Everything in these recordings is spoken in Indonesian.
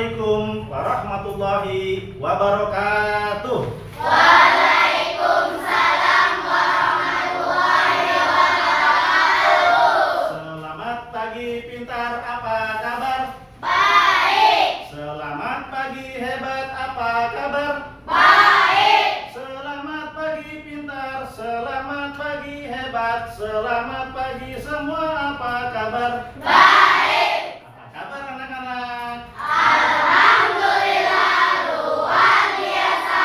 Assalamualaikum warahmatullahi wabarakatuh. Waalaikumsalam warahmatullahi wabarakatuh. Selamat pagi pintar, apa kabar? Baik. Selamat pagi hebat, apa kabar? Baik. Selamat pagi pintar, selamat pagi hebat, selamat pagi semua, apa kabar? Baik. Apa kabar anak-anak? Alhamdulillah luar biasa.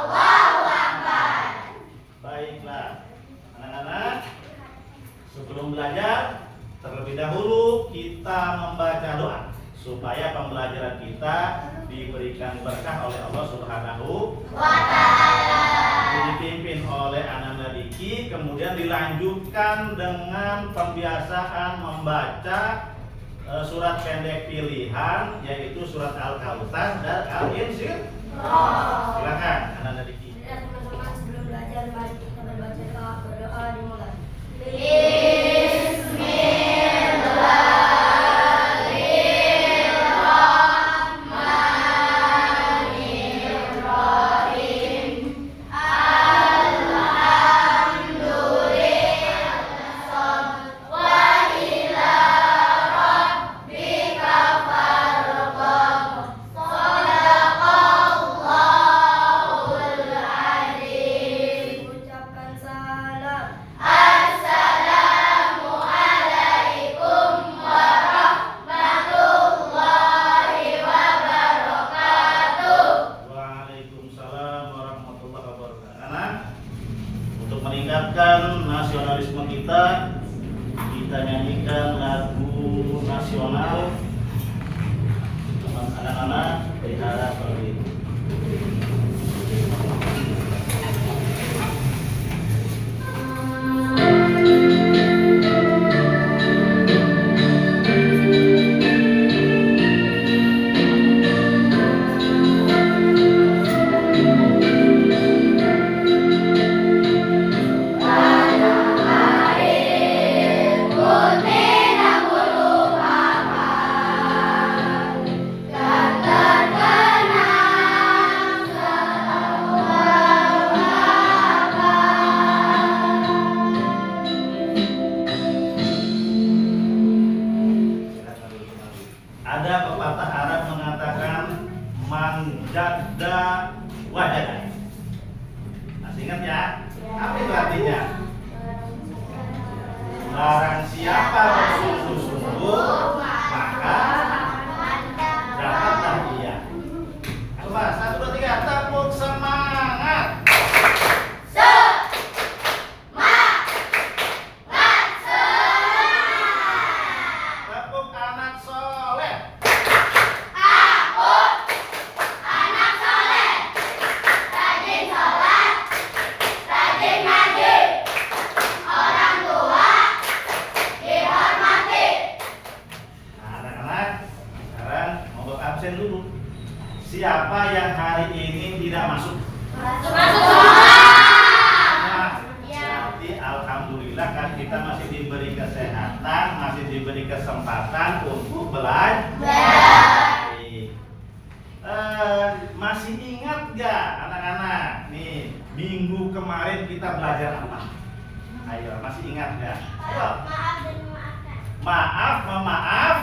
Allahu Akbar. Baiklah anak-anak, sebelum belajar terlebih dahulu kita membaca doa supaya pembelajaran kita diberikan berkah oleh Allah Subhanahu Wa ta'ala. dipimpin oleh Ananda Diki, kemudian dilanjutkan dengan pembiasaan membaca surat pendek pilihan, yaitu surat Al-Kautsar dan Al-Insyirah. Silakan Ananda Diki. Ya teman-teman, sebelum belajar mari kita berdoa dimulai. Ucapkan salam. Assalamualaikum warahmatullahi wabarakatuh. Waalaikumsalam warahmatullahi wabarakatuh. Anak, untuk meningkatkan nasionalisme kita nyanyikan lagu nasional. Anak-anak berharap seperti itu. Putih dan bulu papan dan terkenang selalu Ada pepatah Arab mengatakan man jadda wajada. Masih ingat ya? Apa itu artinya? Barang siapa bersungguh-sungguh maka dapatlah dia. Coba 1, 2, 3 tepuk semangat. Tepuk anak soleh. anak soleh, rajin sholat, rajin ngaji, orang tua dihormati. Nah, anak-anak, sekarang mogok absen dulu. Siapa yang hari ini tidak masuk? Masuk sholat. Nah, jadi alhamdulillah kan kita masih diberi kesehatan, masih diberi kesempatan untuk belajar. Baik. Masih ingat gak anak-anak? Nih, minggu kemarin kita belajar apa? Ayo, masih ingat gak? Ayo. Maaf dan memaafkan. Maaf, memaaf.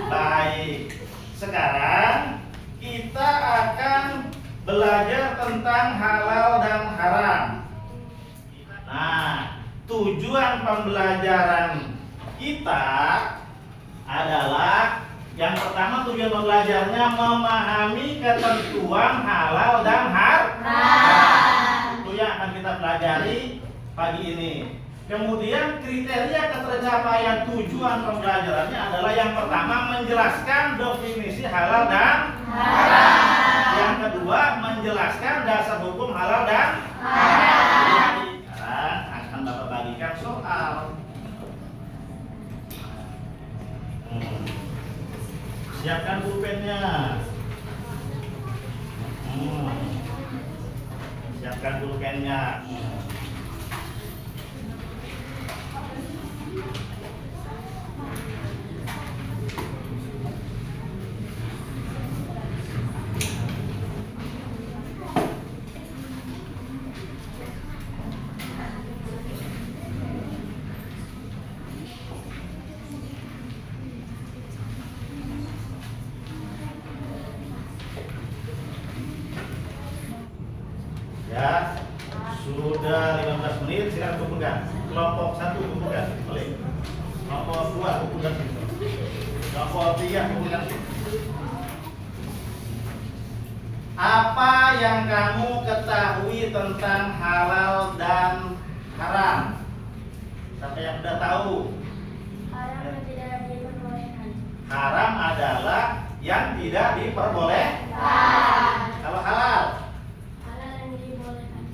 Baik. Sekarang kita akan belajar tentang halal dan haram. Nah, tujuan pembelajaran kita adalah yang pertama, tujuan pembelajarnya memahami ketentuan halal dan haram. Itu yang akan kita pelajari pagi ini. Kemudian kriteria ketercapaian tujuan pembelajarannya adalah yang pertama menjelaskan definisi halal dan haram. Yang kedua menjelaskan dasar hukum halal dan haram. Sekarang akan Bapak bagikan soal. Siapkan pulpennya. Siapkan pulpennya. Ya, sudah 15 menit, silakan kumpulkan. Kelompok 1 kumpulkan, boleh. Kelompok 2 kumpulkan situ. Kelompok 3 kumpulkan situ. Apa yang kamu ketahui tentang halal dan haram? Siapa yang sudah tahu? Haram yang tidak diperbolehkan. Haram adalah yang tidak diperbolehkan. Kalau halal? Halal yang dibolehkan.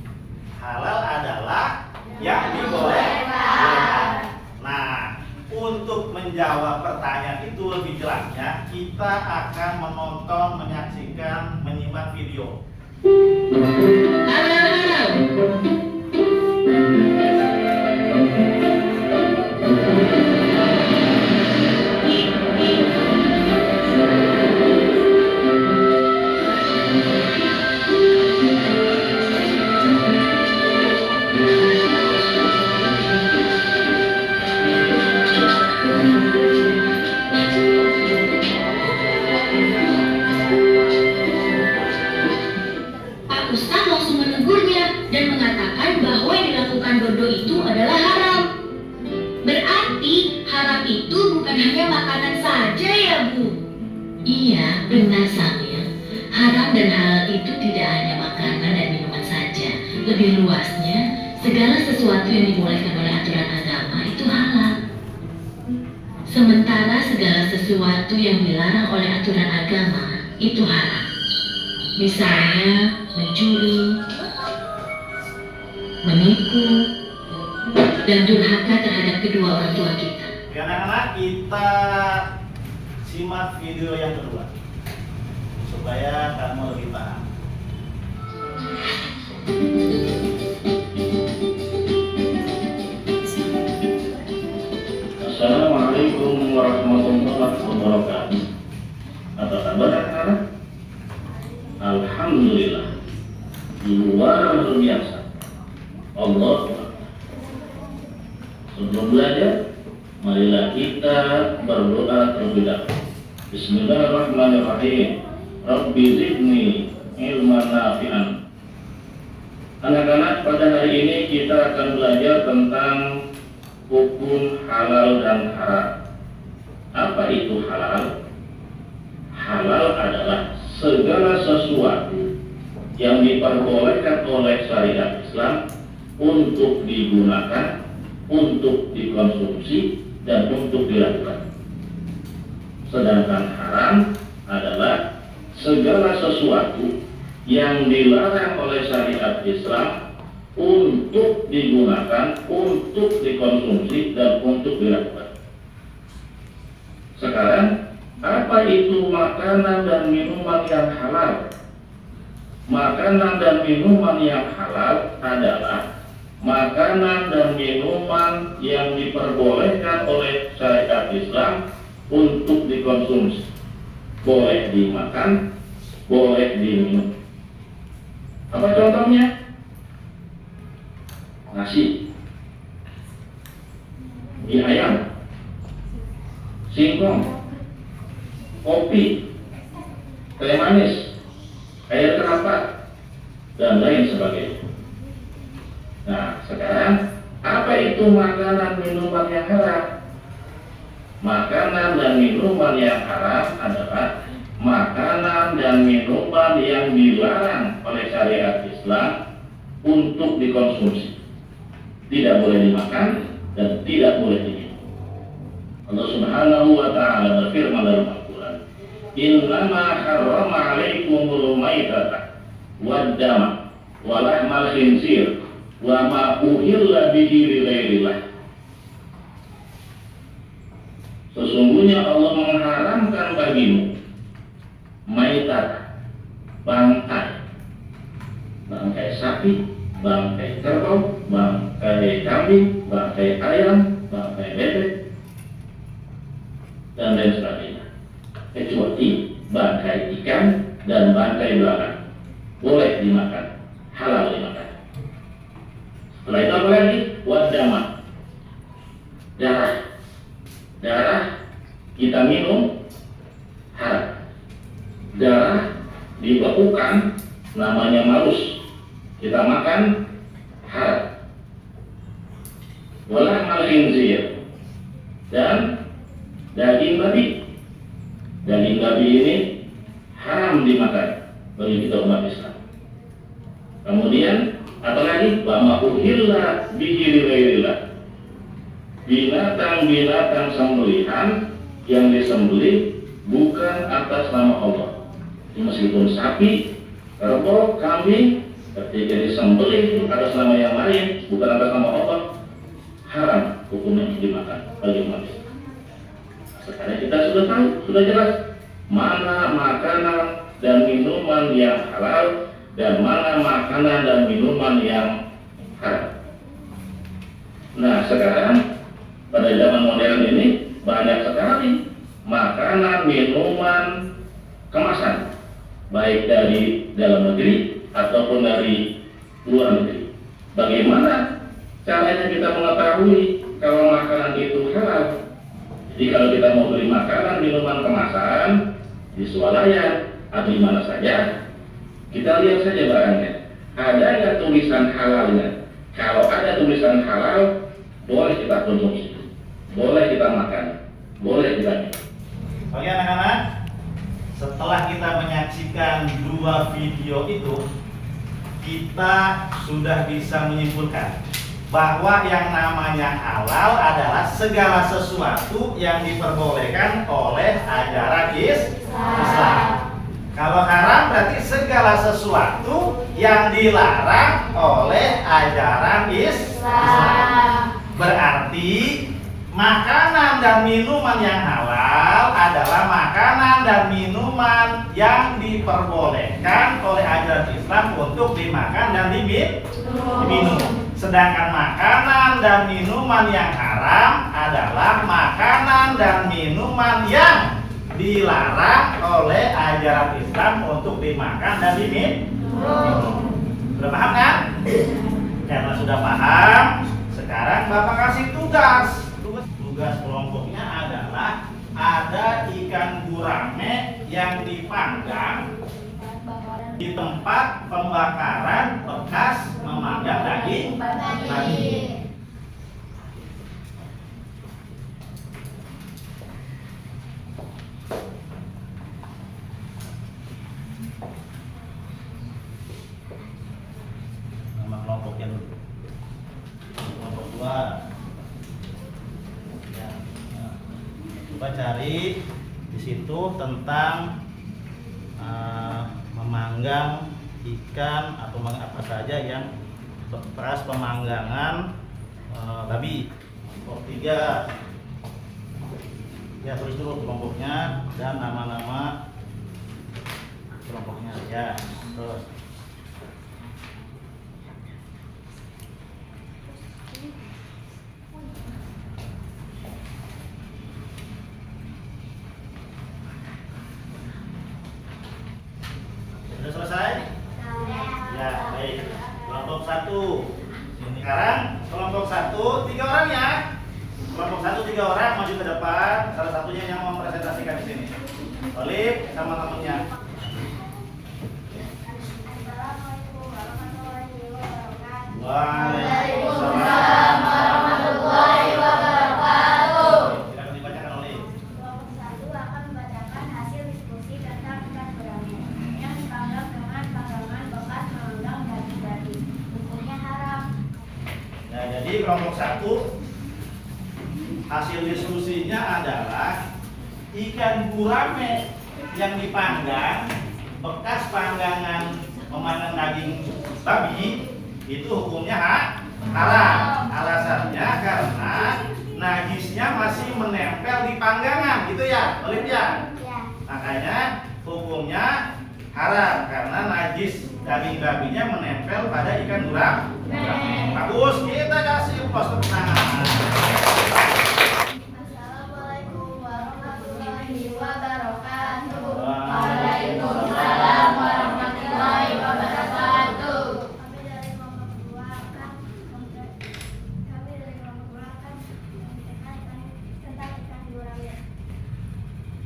Halal adalah yang dibolehkan. Nah, untuk menjawab pertanyaan itu lebih jelasnya, kita akan menyimak video. Pak Ustadz langsung menegurnya dan mengatakan bahwa yang dilakukan Dodo itu adalah haram. Berarti haram itu bukan hanya makanan saja ya Bu? Iya, benar Samil. Haram dan halal itu tidak hanya makanan dan minuman saja. Lebih luasnya, segala sesuatu yang dibolehkan oleh aturan agama itu halal. Sementara segala sesuatu yang dilarang oleh aturan agama itu haram. Misalnya mencuri, menipu, dan durhaka terhadap kedua orang tua kita. Oke, anak-anak, kita simak video yang kedua supaya kamu lebih paham. Assalamualaikum warahmatullahi wabarakatuh. Apa kabar anak-anak? Alhamdulillah, luar biasa. Allah. Sebelum belajar, marilah kita berdoa terlebih dahulu. Bismillahirrahmanirrahim. Rabbi zidni ilman nafi'an. Anak-anak, pada hari ini kita akan belajar tentang hukum halal dan haram. Apa itu halal? Halal adalah segala sesuatu yang diperbolehkan oleh syariat Islam untuk digunakan, untuk dikonsumsi, dan untuk dilakukan. Sedangkan haram adalah segala sesuatu yang dilarang oleh syariat Islam untuk digunakan, untuk dikonsumsi, dan untuk dilakukan. Sekarang, apa itu makanan dan minuman yang halal? Makanan dan minuman yang halal adalah makanan dan minuman yang diperbolehkan oleh syariat Islam untuk dikonsumsi. Boleh dimakan, boleh diminum. Apa contohnya? Nasi, mie ayam, singkong, kopi, teh manis, air kelapa, dan lain sebagainya. Nah, sekarang apa itu makanan minuman yang haram? Makanan dan minuman yang haram adalah makanan dan minuman yang dilarang oleh syariat Islam untuk dikonsumsi. Tidak boleh dimakan dan tidak boleh diminum. Allah Subhanahu wa ta'ala berfirman dalam Al-Quran, Innama harrama alaikumul maitata waddama wa lahmal khinzir wa ma uhilla bihi li ghairillah. Sesungguhnya Allah mengharamkan bagimu maitat, bangkai sapi, bangkai kerbau, bangkai kambing, bangkai ayam, bangkai bebek, dan lain sebagainya, kecuali bangkai ikan dan bangkai belalang boleh dimakan, halal dimakan. Setelah itu apa lagi? Wadama, darah kita minum haram. Darah dibekukan, namanya malus, kita kita makan haram. Walamal khinzir, dan daging babi. Daging babi ini haram dimakan bagi kita umat Islam. Kemudian apalagi wa ma uhilla bihi li ghairillah. Binatang-binatang sembelihan yang disembelih bukan atas nama Allah. Meskipun sapi, kerbau, kambing, ketika disembelih atas nama yang lain, bukan atas nama Allah, haram hukumnya dimakan bagi umat Islam. Sekarang kita sudah tahu, sudah jelas mana makanan dan minuman yang halal dan mana makanan dan minuman yang haram. Nah, sekarang pada zaman modern ini banyak sekali makanan, minuman, kemasan, baik dari dalam negeri ataupun dari luar negeri. Bagaimana caranya kita mengetahui kalau makanan itu halal? Jadi kalau kita mau beli makanan, minuman kemasan di swalayan atau di mana saja, kita lihat saja barangnya. Ada nggak tulisan halalnya? Kalau ada tulisan halal, boleh kita konsumsi. Boleh kita makan, boleh kita minum. Oke anak-anak, setelah kita menyaksikan dua video itu, kita sudah bisa menyimpulkan bahwa yang namanya halal adalah segala sesuatu yang diperbolehkan oleh ajaran Islam. Kalau haram berarti segala sesuatu yang dilarang oleh ajaran Islam. Berarti makanan dan minuman yang halal adalah makanan dan minuman yang diperbolehkan oleh ajaran Islam untuk dimakan dan diminum. Sedangkan makanan dan minuman yang haram adalah makanan dan minuman yang dilarang oleh ajaran Islam untuk dimakan dan diminum. Sudah paham kan? Karena sudah paham, sekarang Bapak kasih tugas. Tugas kelompoknya adalah ada ikan gurame yang dipanggang di tempat pembakaran bekas memanggang daging. Nama kelompoknya dulu. Kelompok 2. Coba cari di situ tentang memanggang ikan atau apa saja yang bekas pemanggangan babi. Kelompok 3. Ya, tulis dulu kelompoknya dan nama-nama kelompoknya ya. Terus sudah selesai? Ya, baik. Kelompok 1. Ini sekarang kelompok 1 3 orang ya. Kelompok 1 3 orang maju ke depan. Salah satunya yang mempresentasikan di sini. Olip sama temannya. Waalaikumsalam warahmatullahi wabarakatuh. Silakan dibacakan Olip. Kelompok 1 akan membacakan hasil diskusi tentang ikan gurame yang dipanggang dengan panggangan bekas memanggang daging babi. Hukumnya haram. Nah, jadi kelompok 1 hasil diskusinya adalah ikan gurame yang dipanggang bekas panggangan memanggang daging babi itu hukumnya haram. Alasannya karena najisnya masih menempel di panggangan, gitu ya, Olip ya. Ya. Makanya hukumnya haram karena najis daging babinya menempel pada ikan gurame. Bagus, kita kasih pos tepuk tangan. Assalamualaikum warahmatullahi wabarakatuh. Waalaikumsalam warahmatullahi wabarakatuh. Kami dari kelompok 2 akan menyampaikan tentang ikan gurame.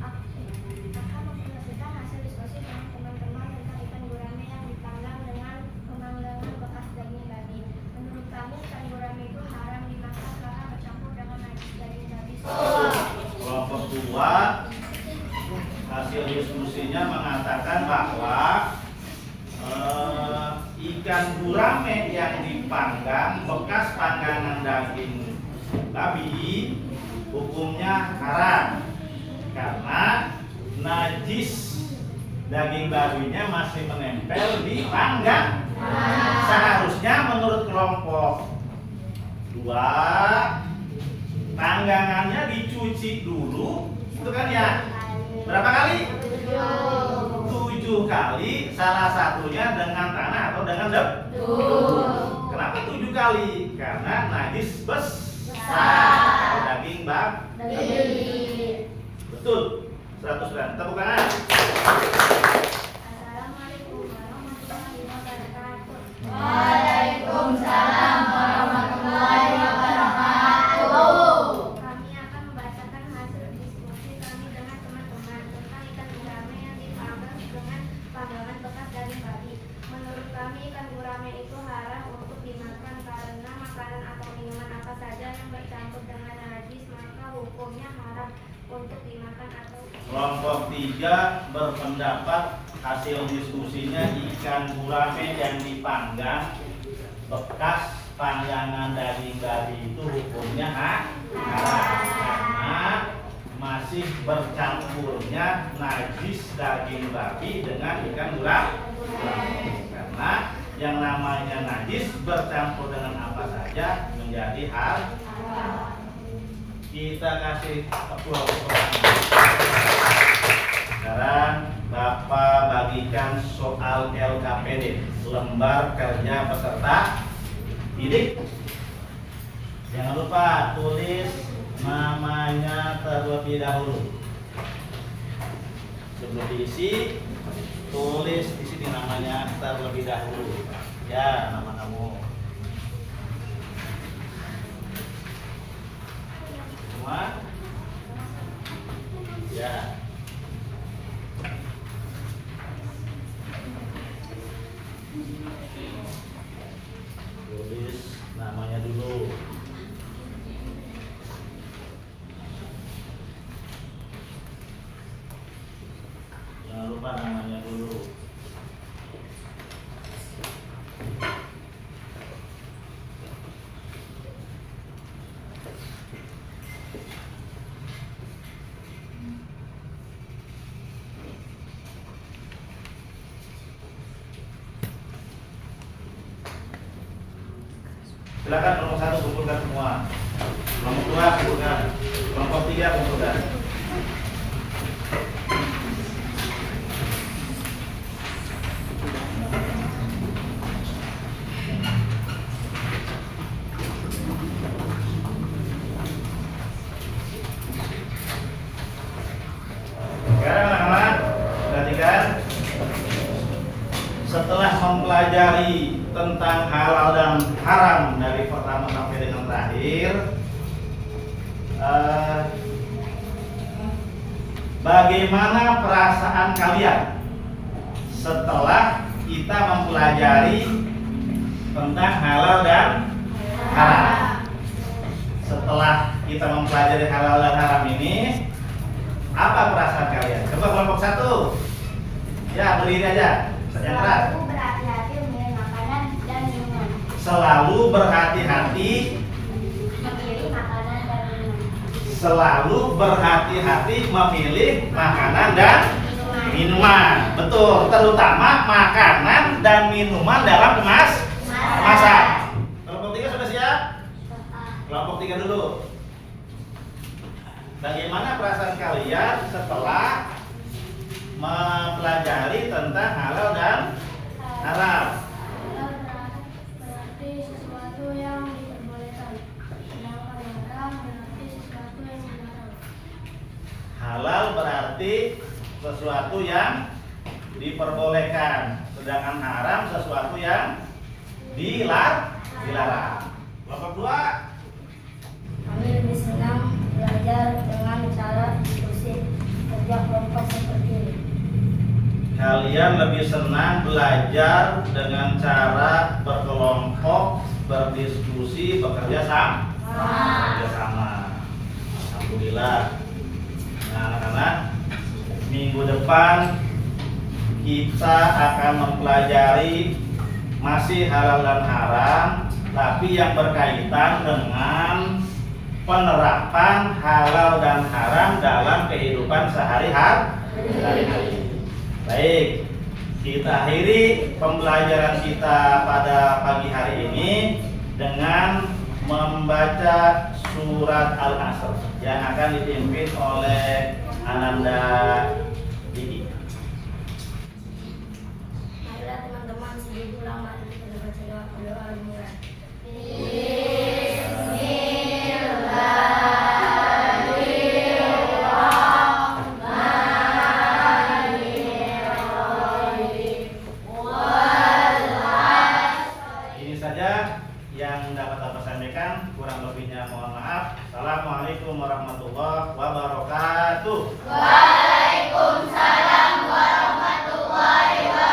Akan mempresentasikan hasil diskusi dengan teman-teman tentang ikan gurame yang dipanggang dengan pemanggangan bekas hasil diskusinya mengatakan bahwa ikan gurame yang dipanggang bekas panggangan daging babi hukumnya haram karena najis daging babinya masih menempel di panggang. Seharusnya menurut kelompok 2 panggangannya dicuci dulu, itu kan ya? Berapa kali? 7 kali, salah satunya dengan tanah atau dengan debu. Kenapa 7 kali? Karena najis besar daging babi. Betul, 100%. Tepuk tangan. Assalamualaikum warahmatullahi wabarakatuh. Waalaikumsalam warahmatullahi wabarakatuh. Kami akan membacakan hasil diskusi kami dengan teman-teman tentang ikan gurame yang dipanggang dengan panggangan bekas daging babi. Menurut kami ikan gurame itu haram untuk dimakan karena makanan atau minuman apa saja yang bercampur dengan najis maka hukumnya haram untuk dimakan atau Kelompok 3 berpendapat hasil diskusinya ikan gurame yang dipanggang bekas panggangan daging babi itu hukumnya haram karena masih bercampurnya najis daging babi dengan ikan gurame. Karena yang namanya najis bercampur dengan apa saja menjadi haram. Kita kasih tepuk tangan. Sekarang Bapak bagikan soal LKPD, lembar kerja peserta didik. Jangan lupa tulis namanya terlebih dahulu. Sebelum diisi, tulis di sini namanya terlebih dahulu. Ya, nama kamu. Semua? Ya. Tulis namanya dulu. Jangan lupa namanya dulu. Silakan kelompok 1 kumpulkan semua. Kelompok 2 kumpulkan. Kelompok 3 kumpulkan. Sekarang anak-anak perhatikan. Setelah mempelajari tentang halal dan haram dari pertama sampai dengan terakhir, bagaimana perasaan kalian setelah kita mempelajari tentang halal dan haram? Setelah kita mempelajari halal dan haram ini, apa perasaan kalian? Coba kelompok 1. Ya, berdiri aja. Yang keras. selalu berhati-hati memilih makanan dan minuman. Selalu berhati-hati. Memilih makanan dan minuman. Selalu berhati-hati memilih makanan dan minuman. Betul, terutama makanan dan minuman dalam kemasan. Kelompok 3 sudah siap? Kelompok 3 dulu. Bagaimana perasaan kalian setelah mempelajari tentang halal dan haram? Berarti sesuatu yang diperbolehkan, sedangkan haram berarti sesuatu yang dilarang. Halal berarti sesuatu yang diperbolehkan, sedangkan haram sesuatu yang dilarang. Kelompok 2. Kami lebih senang belajar dengan cara diskusi kerja kelompok seperti ini. Kalian lebih senang belajar dengan cara berkelompok, berdiskusi, bekerja sama. Alhamdulillah. Nah, anak-anak, minggu depan kita akan mempelajari masih halal dan haram, tapi yang berkaitan dengan penerapan halal dan haram dalam kehidupan sehari-hari. Baik, kita akhiri pembelajaran kita pada pagi hari ini dengan membaca surat Al-Asr yang akan dipimpin oleh Ananda Diki. Marilah teman-teman sebelum pulang mari kita baca doa dimulai. Ini saja yang dapat Bapak sampaikan, kurang lebihnya mohon maaf. Assalamualaikum warahmatullahi wabarakatuh. Waalaikumsalam warahmatullahi wabarakatuh.